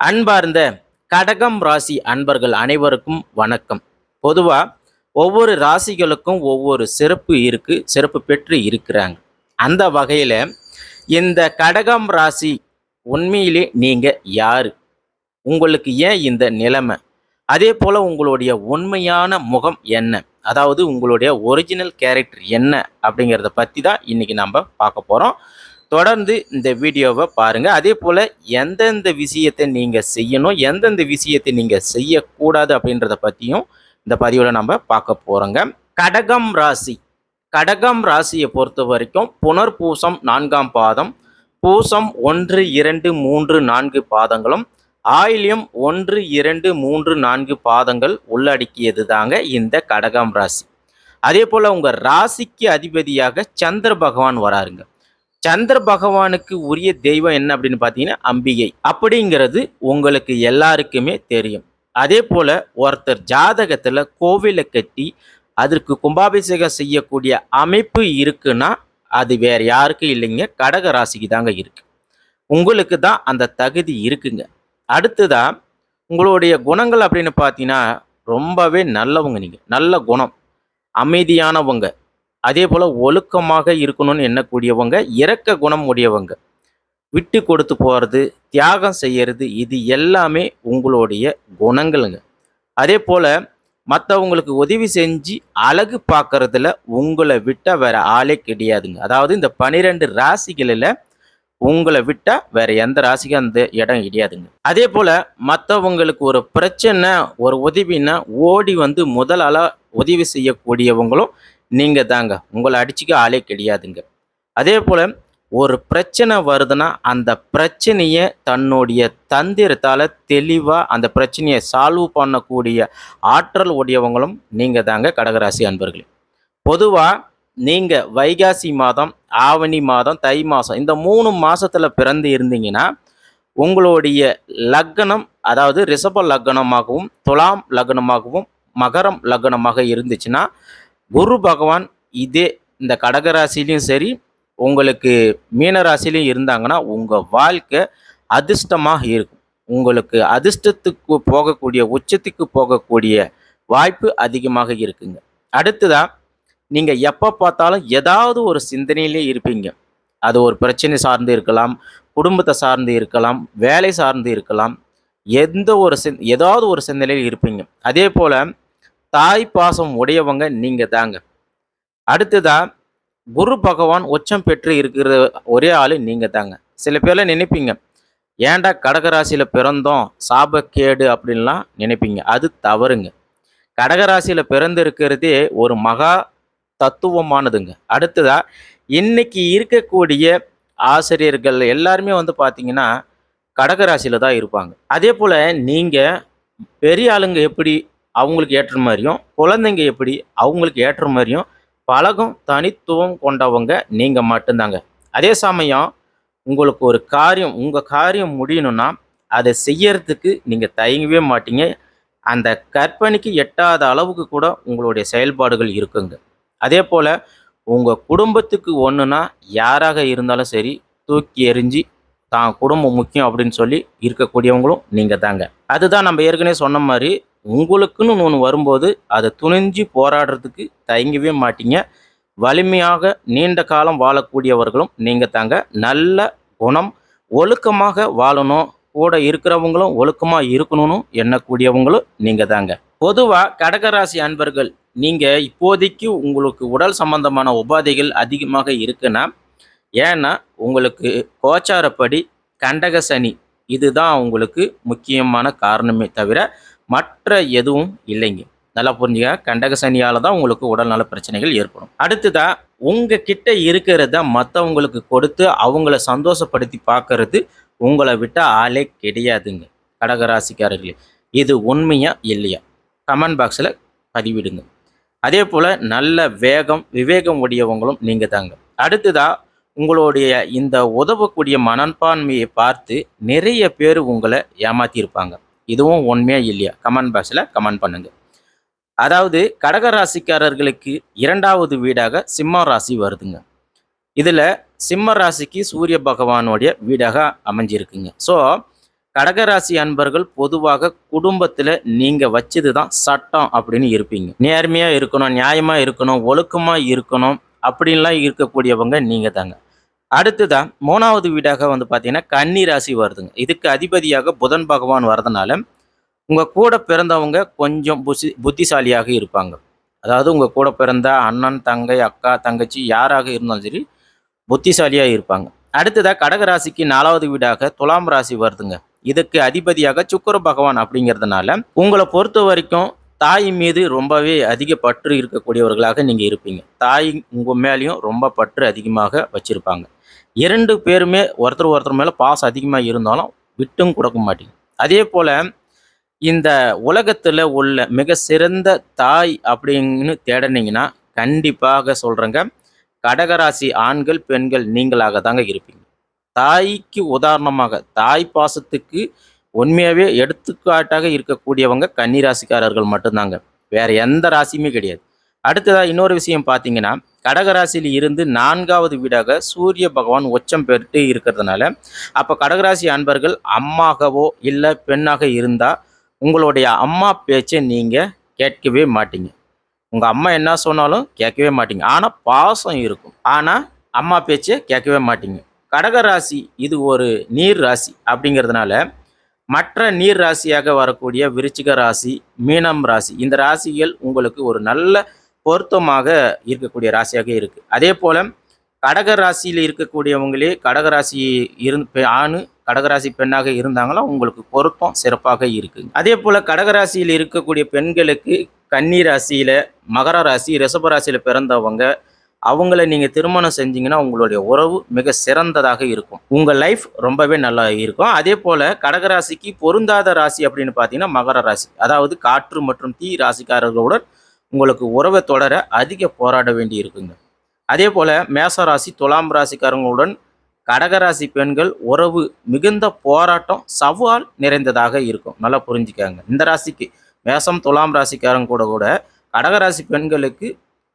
அன்பார்ந்த கடகம் ராசி அன்பர்கள் அனைவருக்கும் வணக்கம். பொதுவா ஒவ்வொரு ராசிகளுக்கும் ஒவ்வொரு சிறப்பு இருக்கு, சிறப்பு பெற்று இருக்கிறாங்க. அந்த வகையில இந்த கடகம் ராசி உண்மையிலே நீங்க யாரு? உங்களுக்கு ஏன் இந்த நிலைமை? அதே போல உங்களுடைய உண்மையான முகம் என்ன? அதாவது உங்களுடைய ஒரிஜினல் கேரக்டர் என்ன அப்படிங்கிறத பத்தி தான் இன்னைக்கு நம்ம பார்க்க போறோம். தொடர்ந்து இந்த வீடியோவை பாருங்க. அதே போல எந்தெந்த விஷயத்தை நீங்க செய்யணும், எந்தெந்த விஷயத்தை நீங்க செய்யக்கூடாது அப்படின்றத பத்தியும் இந்த பதிவுல நம்ம பார்க்க போறோங்க. கடகம் ராசி. கடகம் ராசியை பொறுத்த வரைக்கும் புனர்பூசம் 4ஆம் பாதம், பூசம் 1, 2, 3, 4 பாதங்களும், ஆயில்யம் 1, 2, 3, 4 பாதங்கள் உள்ளடக்கியது தாங்க இந்த கடகம் ராசி. அதே போல உங்க ராசிக்கு அதிபதியாக சந்திர பகவான் வராருங்க. சந்திர பகவானுக்கு உரிய தெய்வம் என்ன அப்படின்னு பார்த்தீங்கன்னா அம்பிகை அப்படிங்கிறது உங்களுக்கு எல்லாருக்குமே தெரியும். அதே போல ஒருத்தர் ஜாதகத்துல கோவிலை கட்டி அதற்கு கும்பாபிஷேகம் செய்யக்கூடிய அமைப்பு இருக்குன்னா அது வேற யாருக்கும் இல்லைங்க, கடக ராசிக்கு தாங்க இருக்கு. உங்களுக்கு தான் அந்த தகுதி இருக்குங்க. அடுத்ததா உங்களுடைய குணங்கள் அப்படின்னு பார்த்தீங்கன்னா ரொம்பவே நல்லவங்க, நீங்க நல்ல குணம், அமைதியானவங்க, அதே போல ஒழுக்கமாக இருக்கணும்னு எண்ணக்கூடியவங்க, இரக்க குணம் உடையவங்க, விட்டு கொடுத்து போறது, தியாகம் செய்யறது, இது எல்லாமே உங்களுடைய குணங்களுங்க. அதே போல மற்றவங்களுக்கு உதவி செஞ்சு அழகு பார்க்கறதுல உங்களை விட்டா வேற ஆளே கிடையாதுங்க. அதாவது இந்த 12 ராசிகளில் உங்களை விட்டா வேற எந்த ராசிக்கும் அந்த இடம் கிடையாதுங்க. அதே போல மற்றவங்களுக்கு ஒரு பிரச்சனை, ஒரு உதவின்னா ஓடி வந்து முதல் ஆளா உதவி செய்யக்கூடியவங்களும் நீங்க தாங்க. உங்களை அடிச்சுக்க ஆளே கிடையாதுங்க. அதே போல ஒரு பிரச்சனை வருதுன்னா அந்த பிரச்சனையை தன்னுடைய தந்திரத்தால தெளிவா அந்த பிரச்சனையை சால்வ் பண்ணக்கூடிய ஆற்றல் உடையவங்களும் நீங்க தாங்க கடகராசி அன்பர்களே. பொதுவா நீங்க வைகாசி மாதம், ஆவணி மாதம், தை மாதம் இந்த 3 மாசத்துல பிறந்து இருந்தீங்கன்னா உங்களுடைய லக்னம், அதாவது ரிஷப லக்னமாகவும், துலாம் லக்னமாகவும், மகரம் லக்னமாக இருந்துச்சுன்னா குரு பகவான் இதே இந்த கடகராசிலையும் சரி, உங்களுக்கு மீனராசிலையும் இருந்தாங்கன்னா உங்கள் வாழ்க்கை அதிர்ஷ்டமாக இருக்கும். உங்களுக்கு அதிர்ஷ்டத்துக்கு போகக்கூடிய, உச்சத்துக்கு போகக்கூடிய வாய்ப்பு அதிகமாக இருக்குங்க. அடுத்ததா நீங்கள் எப்போ பார்த்தாலும் ஏதாவது ஒரு சிந்தனையிலே இருப்பீங்க. அது ஒரு பிரச்சனை சார்ந்து இருக்கலாம், குடும்பத்தை சார்ந்து இருக்கலாம், வேலை சார்ந்து இருக்கலாம், ஏதாவது ஒரு சிந்தனையில் இருப்பீங்க. அதே போல் தாய் பாசம் உடையவங்க நீங்கள் தாங்க. அடுத்ததா குரு பகவான் உச்சம் பெற்று இருக்கிற ஒரே ஆள் நீங்கள் தாங்க. சில பேர்லாம் நினைப்பீங்க, ஏன்டா கடகராசியில் பிறந்தோம், சாபக்கேடு அப்படின்லாம் நினைப்பீங்க. அது தவறுங்க. கடகராசியில் பிறந்து இருக்கிறதே ஒரு மகா தத்துவமானதுங்க. அடுத்ததா இன்னைக்கு இருக்கக்கூடிய ஆசிரியர்கள் எல்லாருமே வந்து பார்த்தீங்கன்னா கடகராசியில் தான் இருப்பாங்க. அதே போல் நீங்கள் பெரிய ஆளுங்க எப்படி அவங்களுக்கு ஏற்ற மாதிரியும், குழந்தைங்க எப்படி அவங்களுக்கு ஏற்ற மாதிரியும் பழகும் தனித்துவம் கொண்டவங்க நீங்கள் மட்டும்தாங்க. அதே சமயம் உங்களுக்கு ஒரு காரியம், உங்கள் காரியம் முடியணும்னா அதை செய்யறதுக்கு நீங்கள் தயங்கவே மாட்டீங்க. அந்த கற்பனைக்கு எட்டாத அளவுக்கு கூட உங்களுடைய செயல்பாடுகள் இருக்குங்க. அதே போல் உங்கள் குடும்பத்துக்கு ஒன்றுனா யாராக இருந்தாலும் சரி தூக்கி எறிஞ்சி தான் குடும்பம் முக்கியம் அப்படின்னு சொல்லி இருக்கக்கூடியவங்களும் நீங்கள் தாங்க. அதுதான் நம்ம ஏற்கனவே சொன்ன மாதிரி உங்களுக்குன்னு ஒன்று வரும்போது அதை துணிஞ்சு போராடுறதுக்கு தயங்கவே மாட்டீங்க. வலிமையாக நீண்ட காலம் வாழக்கூடியவர்களும் நீங்கள் தாங்க. நல்ல குணம், ஒழுக்கமாக வாழணும், கூட இருக்கிறவங்களும் ஒழுக்கமாக இருக்கணும்னு எண்ணக்கூடியவங்களும் நீங்கள் தாங்க. பொதுவாக கடகராசி அன்பர்கள் நீங்கள் இப்போதைக்கு உங்களுக்கு உடல் சம்பந்தமான உபாதைகள் அதிகமாக இருக்குன்னா, ஏன்னா உங்களுக்கு கோச்சாரப்படி கண்டக சனி இதுதான் உங்களுக்கு முக்கியமான காரணமே தவிர மற்ற எதுவும் இல்லைங்க. நல்லா புரிஞ்சுக்க, கண்டக சனியால் தான் உங்களுக்கு உடல்நல பிரச்சனைகள் ஏற்படும். அடுத்ததா உங்ககிட்ட இருக்கிறத மற்றவங்களுக்கு கொடுத்து அவங்கள சந்தோஷப்படுத்தி பார்க்கறது உங்களை விட்ட ஆளே கிடையாதுங்க கடகராசிக்காரர்களே. இது உண்மையா இல்லையா கமெண்ட் பாக்ஸில் பதிவிடுங்க. அதே போல் நல்ல வேகம், விவேகம் உடையவங்களும் நீங்கள் தாங்க. அடுத்ததா உங்களுடைய இந்த உதவக்கூடிய மனப்பான்மையை பார்த்து நிறைய பேர் உங்களை ஏமாற்றியிருப்பாங்க. இதுவும் உண்மையா இல்லையா கமெண்ட் பாக்ஸில் கமெண்ட் பண்ணுங்க. அதாவது கடகராசிக்காரர்களுக்கு 2வது வீடாக சிம்ம ராசி வருதுங்க. இதில் சிம்ம ராசிக்கு சூரிய பகவானுடைய வீடாக அமைஞ்சிருக்குங்க. ஸோ கடகராசி அன்பர்கள் பொதுவாக குடும்பத்தில் நீங்கள் வச்சது தான் சட்டம் அப்படின்னு இருப்பீங்க. நேர்மையாக இருக்கணும், நியாயமாக இருக்கணும், ஒழுக்கமாக இருக்கணும் அப்படின்லாம் இருக்கக்கூடியவங்க நீங்கள் தாங்க. அடுத்துதான் 3வது வீடாக வந்து பார்த்தீங்கன்னா கன்னி ராசி வருதுங்க. இதுக்கு அதிபதியாக புதன் பகவான் வரதுனால உங்கள் கூட பிறந்தவங்க கொஞ்சம் புத்திசாலியாக இருப்பாங்க. அதாவது உங்கள் கூட பிறந்த அண்ணன், தங்கை, அக்கா, தங்கச்சி யாராக இருந்தாலும் சரி புத்திசாலியாக இருப்பாங்க. அடுத்ததாக கடகராசிக்கு 4வது வீடாக துலாம் ராசி வருதுங்க. இதுக்கு அதிபதியாக சுக்கிர பகவான் அப்படிங்கிறதுனால உங்களை பொறுத்த வரைக்கும் தாய் மீது ரொம்பவே அதிக பற்று இருக்கக்கூடியவர்களாக நீங்கள் இருப்பீங்க. தாய் உங்கள் மேலேயும் ரொம்ப பற்று அதிகமாக வச்சுருப்பாங்க. 2 பேருமே ஒருத்தர் மேலே பாசம் அதிகமாக இருந்தாலும் விட்டும் கொடுக்க மாட்டீங்க. அதே போல் இந்த உலகத்தில் உள்ள மிக சிறந்த தாய் அப்படின்னு தேடினீங்கன்னா கண்டிப்பாக சொல்கிறேங்க, கடகராசி ஆண்கள் பெண்கள் நீங்களாக தாங்க இருப்பீங்க. தாய்க்கு உதாரணமாக தாய் பாசத்துக்கு உண்மையாகவே எடுத்துக்காட்டாக இருக்கக்கூடியவங்க கன்னிராசிக்காரர்கள் மட்டும்தாங்க. வேற எந்த ராசியுமே கிடையாது. அடுத்ததாக இன்னொரு விஷயம் பார்த்தீங்கன்னா, கடகராசியில் இருந்து 4வது வீடாக சூரிய பகவான் உச்சம் பெற்று இருக்கிறதுனால அப்போ கடகராசி அன்பர்கள் அம்மாகவோ இல்லை பெண்ணாக இருந்தால் உங்களுடைய அம்மா பேச்சை நீங்கள் கேட்கவே மாட்டீங்க. உங்கள் அம்மா என்ன சொன்னாலும் கேட்கவே மாட்டீங்க. ஆனால் பாசம் இருக்கும். ஆனால் அம்மா பேச்சை கேட்கவே மாட்டீங்க. கடகராசி இது ஒரு நீர் ராசி அப்படிங்கிறதுனால மற்ற நீர் ராசியாக வரக்கூடிய விருச்சிக ராசி, மீனம் ராசி இந்த ராசிகள் உங்களுக்கு ஒரு நல்ல பொருத்தமாக இருக்கக்கூடிய ராசியாக இருக்குது. அதே போல் கடக ராசியில் இருக்கக்கூடியவங்களே கடகராசி ஆணு கடகராசி பெண்ணாக இருந்தாங்களோ உங்களுக்கு பொருத்தம் சிறப்பாக இருக்குது. அதே போல் கடகராசியில் இருக்கக்கூடிய பெண்களுக்கு கன்னி ராசியில், மகர ராசி, ரிஷப ராசியில் பிறந்தவங்க அவங்கள நீங்கள் திருமணம் செஞ்சீங்கன்னா உங்களுடைய உறவு மிக சிறந்ததாக இருக்கும். உங்கள் லைஃப் ரொம்பவே நல்லா இருக்கும். அதே போல் கடகராசிக்கு பொருந்தாத ராசி அப்படின்னு பார்த்தீங்கன்னா மகர ராசி. அதாவது காற்று மற்றும் தீ ராசிக்காரர்களுடன் உங்களுக்கு உறவை தொடர அதிக போராட வேண்டி இருக்குங்க. அதே போல் மேச ராசி, துலாம் ராசிக்காரங்களுடன் கடகராசி பெண்கள் உறவு மிகுந்த போராட்டம், சவால் நிறைந்ததாக இருக்கும். நல்லா புரிஞ்சுக்காங்க. இந்த ராசிக்கு மேசம், துலாம் ராசிக்காரங்க கூட கடகராசி பெண்களுக்கு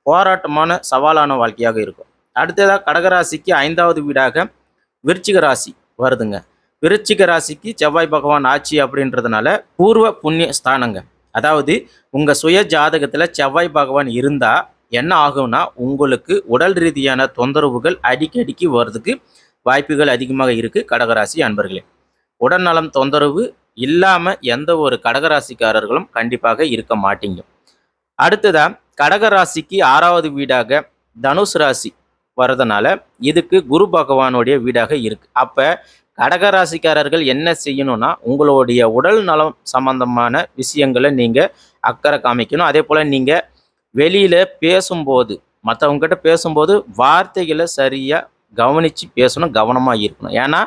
போராட்டமான சவாலான வாழ்க்கையாக இருக்கும். அடுத்ததாக கடகராசிக்கு 5வது வீடாக விருச்சிக ராசி வருதுங்க. விருச்சிக ராசிக்கு செவ்வாய் பகவான் ஆட்சி அப்படின்றதுனால பூர்வ புண்ணிய ஸ்தானங்க. அதாவது உங்கள் சுய ஜாதகத்தில் செவ்வாய் பகவான் இருந்தால் என்ன ஆகும்னா உங்களுக்கு உடல் ரீதியான தொந்தரவுகள் அடிக்கடிக்கு வர்றதுக்கு வாய்ப்புகள் அதிகமாக இருக்குது. கடகராசி அன்பர்களே, உடல்நலம் தொந்தரவு இல்லாமல் எந்த ஒரு கடகராசிக்காரர்களும் கண்டிப்பாக இருக்க மாட்டீங்க. அடுத்ததாக கடகராசிக்கு 6வது வீடாக தனுசு ராசி வர்றதுனால இதுக்கு குரு பகவானுடைய வீடாக இருக்குது. அப்போ கடகராசிக்காரர்கள் என்ன செய்யணும்னா உங்களுடைய உடல் நலம் சம்பந்தமான விஷயங்களை நீங்கள் அக்கறை காமிக்கணும். அதே போல் நீங்கள் வெளியில் பேசும்போது, மற்றவங்ககிட்ட பேசும்போது வார்த்தைகளை சரியாக கவனித்து பேசணும், கவனமாக இருக்கணும். ஏன்னா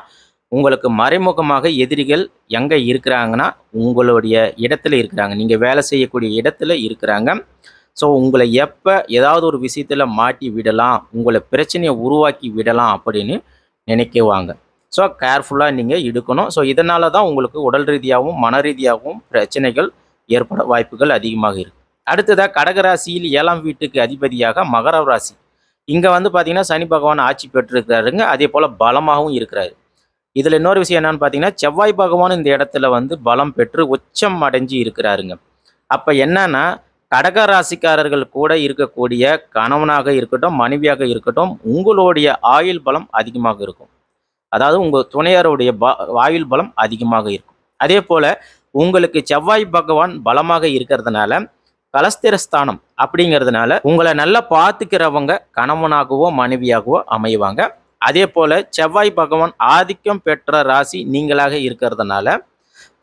உங்களுக்கு மறைமுகமாக எதிரிகள் எங்கே இருக்கிறாங்கன்னா உங்களுடைய இடத்துல இருக்கிறாங்க, நீங்கள் வேலை செய்யக்கூடிய இடத்துல இருக்கிறாங்க. ஸோ உங்களை எப்போ ஏதாவது ஒரு விஷயத்தில் மாட்டி விடலாம், உங்களை பிரச்சனையை உருவாக்கி விடலாம் அப்படின்னு நினைக்குவாங்க. ஸோ கேர்ஃபுல்லாக நீங்கள் எடுக்கணும். ஸோ இதனால தான் உங்களுக்கு உடல் ரீதியாகவும் மன ரீதியாகவும் பிரச்சனைகள் ஏற்பட வாய்ப்புகள் அதிகமாக இருக்குது. அடுத்ததாக கடகராசியில் 7ஆம் வீட்டுக்கு அதிபதியாக மகர ராசி. இங்கே வந்து பார்த்தீங்கன்னா சனி பகவான் ஆட்சி பெற்றிருக்கிறாருங்க. அதே போல் பலமாகவும் இருக்கிறாரு. இதில் இன்னொரு விஷயம் என்னன்னு பார்த்தீங்கன்னா செவ்வாய் பகவான் இந்த இடத்துல வந்து பலம் பெற்று உச்சம் அடைஞ்சு இருக்கிறாருங்க. அப்போ என்னன்னா கடகராசிக்காரர்கள் கூட இருக்கக்கூடிய கணவனாக இருக்கட்டும், மனைவியாக இருக்கட்டும், உங்களுடைய ஆயுள் பலம் அதிகமாக இருக்கும். அதாவது உங்கள் துணையாருடைய ஆயுள் பலம் அதிகமாக இருக்கும். அதே போல் உங்களுக்கு செவ்வாய் பகவான் பலமாக இருக்கிறதுனால கலஸ்திரஸ்தானம் அப்படிங்கிறதுனால உங்களை நல்லா பார்த்துக்கிறவங்க கணவனாகவோ மனைவியாகவோ அமைவாங்க. அதே போல் செவ்வாய் பகவான் ஆதிக்கம் பெற்ற ராசி நீங்களாக இருக்கிறதுனால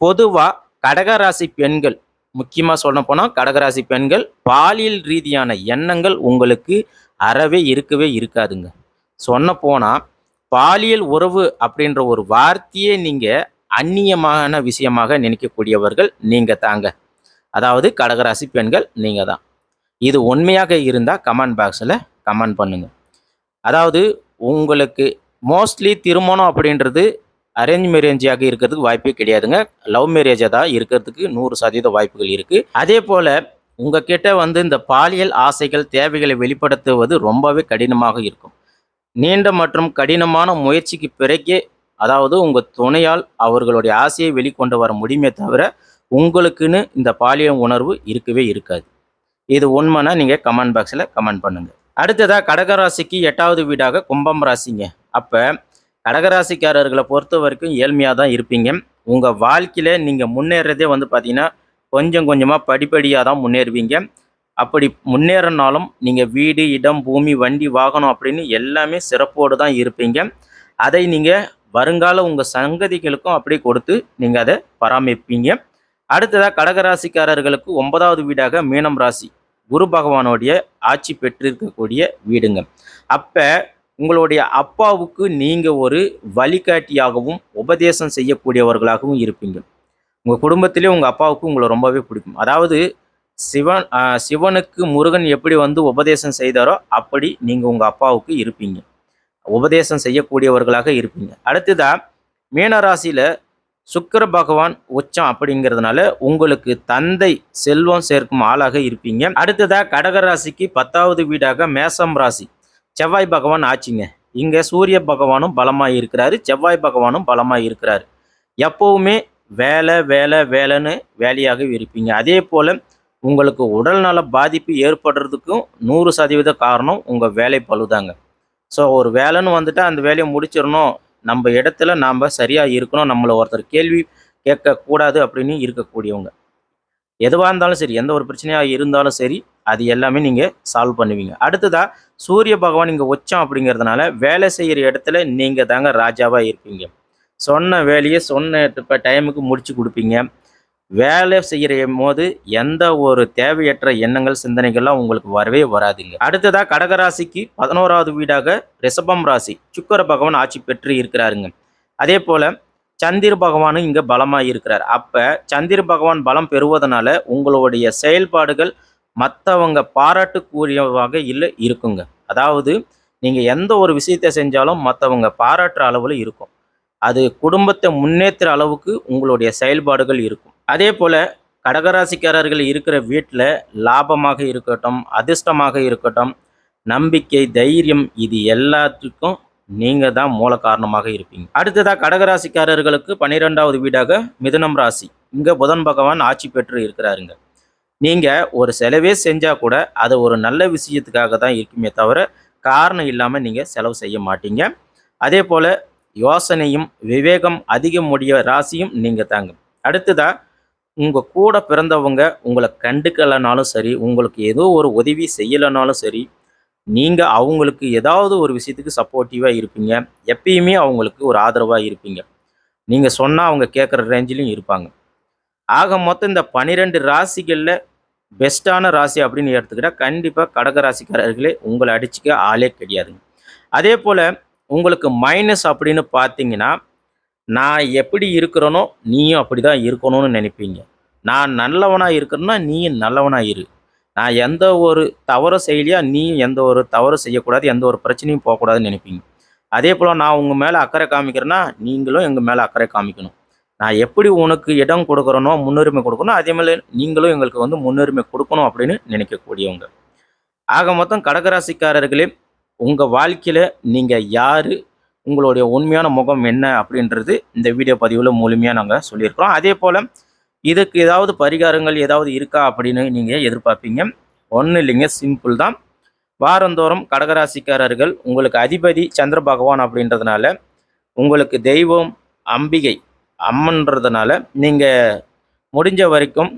பொதுவாக கடகராசி பெண்கள், முக்கியமாக சொல்ல போனால் கடகராசி பெண்கள் பாலியல் ரீதியான எண்ணங்கள் உங்களுக்கு அறவே இருக்கவே இருக்காதுங்க. சொன்ன போனால் பாலியல் உறவு அப்படின்ற ஒரு வார்த்தையே நீங்கள் அந்நியமான விஷயமாக நினைக்கக்கூடியவர்கள் நீங்கள் தாங்க. அதாவது கடகராசி பெண்கள் நீங்கள் தான். இது உண்மையாக இருந்தால் கமெண்ட் பாக்ஸில் கமெண்ட் பண்ணுங்க. அதாவது உங்களுக்கு மோஸ்ட்லி திருமணம் அப்படின்றது அரேஞ்ச் மேரேஜாக இருக்கிறதுக்கு வாய்ப்பே கிடையாதுங்க. லவ் மேரேஜாக தான் இருக்கிறதுக்கு 100% வாய்ப்புகள் இருக்குது. அதே போல் உங்ககிட்ட வந்து இந்த பாலியல் ஆசைகள் தேவைகளை வெளிப்படுத்துவது ரொம்பவே கடினமாக இருக்கும். நீண்ட மற்றும் கடினமான முயற்சிக்கு பிறகே அதாவது உங்கள் துணையால் அவர்களுடைய ஆசையை வெளிக்கொண்டு வர முடியுமே தவிர உங்களுக்குன்னு இந்த பாலியல் உணர்வு இருக்கவே இருக்காது. இது உண்மைன்னா நீங்கள் கமெண்ட் பாக்ஸில் கமெண்ட் பண்ணுங்கள். அடுத்ததாக கடகராசிக்கு 8வது வீடாக கும்பம் ராசிங்க. அப்போ கடகராசிக்காரர்களை பொறுத்த வரைக்கும் ஏழ்மையாக தான் இருப்பீங்க. உங்கள் வாழ்க்கையில் நீங்கள் முன்னேறதே பார்த்தீங்கன்னா கொஞ்சம் கொஞ்சமாக படிப்படியாக தான் முன்னேறுவீங்க. அப்படி முன்னேறினாலும் நீங்கள் வீடு, இடம், பூமி, வண்டி, வாகனம் அப்படின்னு எல்லாமே சிறப்போடு தான் இருப்பீங்க. அதை நீங்கள் வருங்கால உங்கள் சங்கதிகளுக்கும் அப்படியே கொடுத்து நீங்கள் அதை பராமரிப்பீங்க. அடுத்ததாக கடகராசிக்காரர்களுக்கு 9வது வீடாக மீனம் ராசி, குரு பகவானுடைய ஆட்சி பெற்றிருக்கக்கூடிய வீடுங்க. அப்போ உங்களுடைய அப்பாவுக்கு நீங்கள் ஒரு வழிகாட்டியாகவும் உபதேசம் செய்யக்கூடியவர்களாகவும் இருப்பீங்க. உங்கள் குடும்பத்திலே உங்கள் அப்பாவுக்கு உங்களை ரொம்பவே பிடிக்கும். அதாவது சிவனுக்கு முருகன் எப்படி உபதேசம் செய்தாரோ அப்படி நீங்கள் உங்கள் அப்பாவுக்கு இருப்பீங்க, உபதேசம் செய்யக்கூடியவர்களாக இருப்பீங்க. அடுத்ததாக மீனராசியில் சுக்கிர பகவான் உச்சம் அப்படிங்கிறதுனால உங்களுக்கு தந்தை செல்வம் சேர்க்கும் ஆளாக இருப்பீங்க. அடுத்ததாக கடகராசிக்கு 10வது வீடாக மேசம் ராசி, செவ்வாய் பகவான் ஆச்சுங்க. இங்கே சூரிய பகவானும் பலமாக இருக்கிறாரு, செவ்வாய் பகவானும் பலமாக இருக்கிறாரு. எப்போவுமே வேலை வேலை வேலைன்னு வேலையாக இருப்பீங்க. அதே போல் உங்களுக்கு உடல்நல பாதிப்பு ஏற்படுறதுக்கும் 100% காரணம் உங்கள் வேலை பழுதாங்க. ஸோ ஒரு வேலைன்னு வந்துட்டால் அந்த வேலையை முடிச்சிடணும், நம்ம இடத்துல நாம் சரியாக இருக்கணும், நம்மளை ஒருத்தர் கேள்வி கேட்கக்கூடாது அப்படின்னு இருக்கக்கூடியவங்க. எதுவாக இருந்தாலும் சரி, எந்த ஒரு பிரச்சனையாக இருந்தாலும் சரி, அது எல்லாமே நீங்கள் சால்வ் பண்ணுவீங்க. அடுத்ததாக சூரிய பகவான் இங்கே உச்சம் அப்படிங்கிறதுனால வேலை செய்கிற இடத்துல நீங்கள் தாங்க ராஜாவாக இருப்பீங்க. சொன்ன வேலையை சொன்ன டைமுக்கு முடிச்சு கொடுப்பீங்க. வேலை செய்கிற போது எந்த ஒரு தேவையற்ற எண்ணங்கள், சிந்தனைகள்லாம் உங்களுக்கு வரவே வராதுங்க. அடுத்ததாக கடகராசிக்கு 11வது வீடாக ரிஷபம் ராசி, சுக்கிர பகவான் ஆட்சி பெற்று இருக்கிறாருங்க. அதே போல் சந்திர பகவானும் இங்கே பலமாக இருக்கிறார். அப்போ சந்திர பகவான் பலம் பெறுவதனால உங்களுடைய செயல்பாடுகள் மற்றவங்க பாராட்டுக்குரியவாக இல்லை இருக்குங்க. அதாவது நீங்கள் எந்த ஒரு விஷயத்தை செஞ்சாலும் மற்றவங்க பாராட்டுற அளவில் இருக்கும். அது குடும்பத்தை முன்னேற்ற அளவுக்கு உங்களுடைய செயல்பாடுகள் இருக்கும். அதே போல் கடகராசிக்காரர்கள் இருக்கிற வீட்டில் லாபமாக இருக்கட்டும், அதிர்ஷ்டமாக இருக்கட்டும், நம்பிக்கை, தைரியம், இது எல்லாத்துக்கும் நீங்கள் தான் மூல காரணமாக இருப்பீங்க. அடுத்ததாக கடகராசிக்காரர்களுக்கு 12வது வீடாக மிதுனம் ராசி, இங்கே புதன் பகவான் ஆட்சி பெற்று இருக்கிறாருங்க. நீங்கள் ஒரு செலவே செஞ்சால் கூட அது ஒரு நல்ல விஷயத்துக்காக தான் இருக்குமே தவிர காரணம் இல்லாமல் நீங்கள் செலவு செய்ய மாட்டீங்க. அதே போல் யோசனையும் விவேகம் அதிகமுடைய ராசியும் நீங்கள் தாங்க. அடுத்ததாக உங்கள் கூட பிறந்தவங்க உங்களை கண்டுக்கலைனாலும் சரி, உங்களுக்கு ஏதோ ஒரு உதவி செய்யலைனாலும் சரி, நீங்கள் அவங்களுக்கு ஏதாவது ஒரு விஷயத்துக்கு சப்போர்ட்டிவாக இருப்பீங்க. எப்பயுமே அவங்களுக்கு ஒரு ஆதரவாக இருப்பீங்க. நீங்கள் சொன்னால் அவங்க கேட்குற ரேஞ்சிலையும் இருப்பாங்க. ஆக மொத்தம் இந்த 12 ராசிகளில் பெஸ்ட்டான ராசி அப்படின்னு எடுத்துக்கிட்டால் கண்டிப்பாக கடகராசிக்காரர்களே உங்களை அடிச்சுக்க ஆளே கிடையாதுங்க. அதே போல் உங்களுக்கு மைனஸ் அப்படின்னு பார்த்தீங்கன்னா, நான் எப்படி இருக்கிறேனோ நீயும் அப்படி தான் இருக்கணும்னு நினைப்பீங்க. நான் நல்லவனாக இருக்கிறேன்னா நீயும் நல்லவனாக இரு. நான் எந்த ஒரு தவறும் செய்யலையா, நீயும் எந்த ஒரு தவறும் செய்யக்கூடாது, எந்த ஒரு பிரச்சனையும் போகக்கூடாதுன்னு நினைப்பீங்க. அதே போல் நான் உங்கள் மேலே அக்கறை காமிக்கிறேன்னா நீங்களும் எங்கள் மேலே அக்கறை காமிக்கணும். நான் எப்படி உனக்கு இடம் கொடுக்குறனோ, முன்னுரிமை கொடுக்கணும், அதே மாதிரி நீங்களும் எங்களுக்கு முன்னுரிமை கொடுக்கணும் அப்படின்னு நினைக்கக்கூடியவங்க. ஆக மொத்தம் கடகராசிக்காரர்களே, உங்கள் வாழ்க்கையில் நீங்கள் யார், உங்களுடைய உண்மையான முகம் என்ன அப்படின்றது இந்த வீடியோ பதிவில் முழுமையாக நாங்கள் சொல்லியிருக்கிறோம். அதே போல் இதுக்கு ஏதாவது பரிகாரங்கள் ஏதாவது இருக்கா அப்படின்னு நீங்கள் எதிர்பார்ப்பீங்க. ஒன்றும் இல்லைங்க, சிம்பிள் தான். வாரந்தோறும் கடகராசிக்காரர்கள் உங்களுக்கு அதிபதி சந்திர பகவான் அப்படின்றதுனால உங்களுக்கு தெய்வம் அம்பிகை அம்மன்றதுனால நீங்கள் முடிஞ்ச வரைக்கும்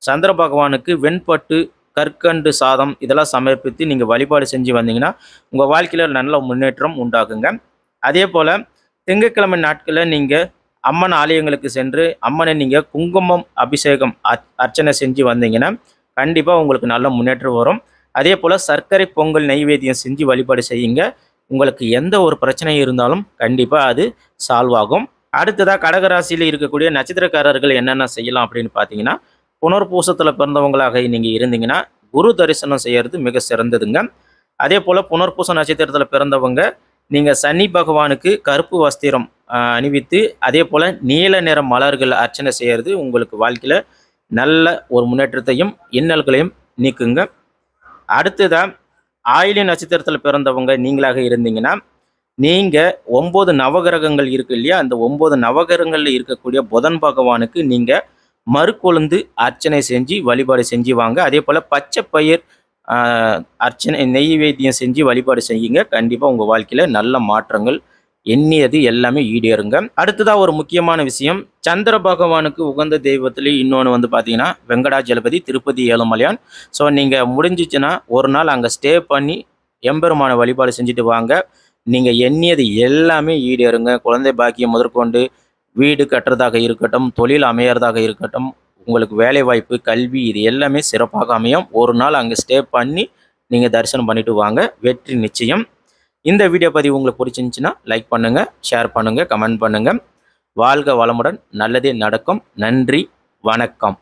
சந்திர பகவானுக்கு வெண்பட்டு, கற்கண்டு சாதம் இதெல்லாம் சமர்ப்பித்து நீங்கள் வழிபாடு செஞ்சு வந்தீங்கன்னா உங்கள் வாழ்க்கையில் நல்ல முன்னேற்றம் உண்டாகுங்க. அதே போல் திங்கட்கிழமை நாட்களில் நீங்கள் அம்மன் ஆலயங்களுக்கு சென்று அம்மனை நீங்கள் குங்குமம் அபிஷேகம் அர்ச்சனை செஞ்சு வந்தீங்கன்னா கண்டிப்பாக உங்களுக்கு நல்ல முன்னேற்றம் வரும். அதே போல் சர்க்கரை பொங்கல் நைவேத்தியம் செஞ்சு வழிபாடு செய்யுங்க. உங்களுக்கு எந்த ஒரு பிரச்சனை இருந்தாலும் கண்டிப்பாக அது சால்வ் ஆகும். அடுத்ததாக கடகராசியில் இருக்கக்கூடிய நட்சத்திரக்காரர்கள் என்னென்ன செய்யலாம் அப்படின்னு பார்த்தீங்கன்னா, புனர்பூசத்தில் பிறந்தவங்களாக நீங்கள் இருந்தீங்கன்னா குரு தரிசனம் செய்கிறது மிக சிறந்ததுங்க. அதே போல் புனர்பூச நட்சத்திரத்தில் பிறந்தவங்க நீங்கள் சனி பகவானுக்கு கருப்பு வஸ்திரம் அணிவித்து அதே போல் நீல நிற மலர்கள் அர்ச்சனை செய்கிறது உங்களுக்கு வாழ்க்கையில் நல்ல ஒரு முன்னேற்றத்தையும் இன்னல்களையும் நீக்குங்க. அடுத்ததாக ஆயிலிய நட்சத்திரத்தில் பிறந்தவங்க நீங்களாக இருந்தீங்கன்னா நீங்கள் 9 நவகிரகங்கள் இருக்கு இல்லையா, அந்த 9 நவகிரகங்களில் இருக்கக்கூடிய புதன் பகவானுக்கு நீங்கள் மறுக்கொழுந்து அர்ச்சனை செஞ்சு வழிபாடு செஞ்சு வாங்க. அதே போல் பச்சை பயிர் அர்ச்சனை நெய்வேத்தியம் செஞ்சு வழிபாடு செய்யுங்க. கண்டிப்பாக உங்கள் வாழ்க்கையில் நல்ல மாற்றங்கள் எண்ணியது எல்லாமே ஈடேறுங்க. அடுத்ததாக ஒரு முக்கியமான விஷயம், சந்திர பகவானுக்கு உகந்த தெய்வத்துலேயும் இன்னொன்று வந்து பார்த்தீங்கன்னா வெங்கடாஜலபதி திருப்பதி ஏழுமலையான். ஸோ நீங்கள் முடிஞ்சிச்சுன்னா ஒரு நாள் அங்கே ஸ்டே பண்ணி எம்பெருமான வழிபாடு செஞ்சுட்டு வாங்க. நீங்கள் எண்ணியது எல்லாமே ஈடேறுங்க. குழந்தை பாக்கியம் முதற்கொண்டு வீடு கட்டுறதாக இருக்கட்டும், தொழில் அமையறதாக இருக்கட்டும், உங்களுக்கு வேலை வாய்ப்பு, கல்வி இது எல்லாமே சிறப்பாக அமையும். ஒரு நாள் அங்கே ஸ்டே பண்ணி நீங்கள் தரிசனம் பண்ணிட்டு வாங்க, வெற்றி நிச்சயம். இந்த வீடியோ பதிவு உங்களுக்கு பிடிச்சிருந்துச்சுன்னா லைக் பண்ணுங்கள், ஷேர் பண்ணுங்கள், கமெண்ட் பண்ணுங்கள். வாழ்க வளமுடன், நல்லதே நடக்கும். நன்றி, வணக்கம்.